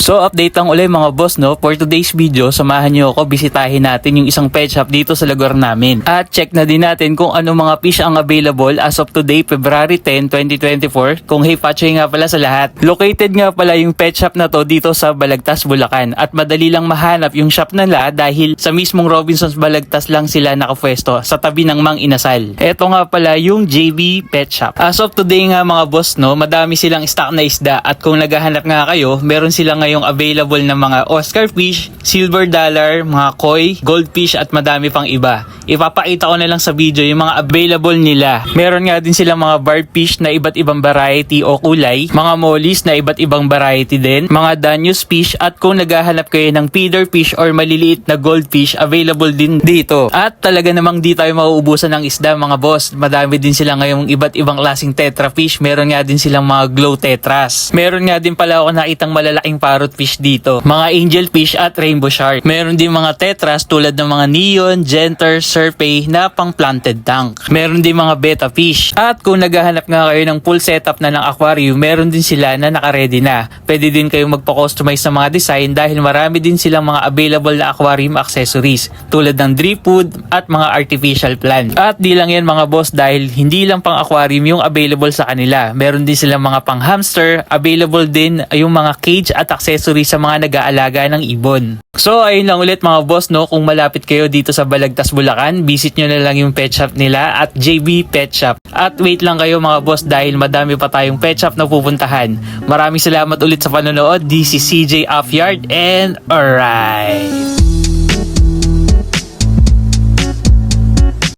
So update lang ulit mga boss, no? For today's video, samahan nyo ako, bisitahin natin yung isang pet shop dito sa lugar namin. At check na din natin kung ano mga fish ang available as of today, February 10, 2024. Kung hey patchay nga pala sa lahat. Located nga pala yung pet shop na to dito sa Balagtas, Bulacan. At madali lang mahanap yung shop nila dahil sa mismong Robinsons Balagtas lang sila nakapwesto sa tabi ng Mang Inasal. Eto nga pala yung JB Pet Shop. As of today nga mga boss, no, madami silang stock na isda at kung naghahanap nga kayo, meron silang ngayong available na mga Oscar fish, silver dollar, mga koi, goldfish at madami pang iba. Ipapakita ko na lang sa video yung mga available nila. Meron nga din silang mga barb fish na iba't ibang variety o kulay, mga mollies na iba't ibang variety din, mga Danios fish at kung naghahanap kayo ng feeder fish or maliliit na goldfish, available din dito. At talaga namang di tayo mauubusan ng isda mga boss. Madami din sila ngayong iba't ibang klaseng tetra fish. Meron nga din silang mga glow tetras. Meron nga din pala ako nakitang malalaking parrot fish dito. Mga angel fish at rainbow shark. Meron din mga tetras tulad ng mga neon, genter, serpay na pang planted tank. Meron din mga betta fish. At kung naghahanap nga kayo ng full setup na ng aquarium, meron din sila na naka-ready na. Pwede din kayong magpa-customize sa mga design dahil marami din silang mga available na aquarium accessories tulad ng drip food at mga artificial plant. At di lang yan mga boss dahil hindi lang pang aquarium yung available sa kanila. Meron din silang mga pang hamster, available din yung mga cage at accessories sa mga nag-aalaga ng ibon. So ayun lang ulit mga boss, no, kung malapit kayo dito sa Balagtas, Bulacan, visit nyo na lang yung pet shop nila at JB Pet Shop. At wait lang kayo mga boss dahil madami pa tayong pet shop na pupuntahan. Maraming salamat ulit sa panonood. This is CJ Afyard and alright.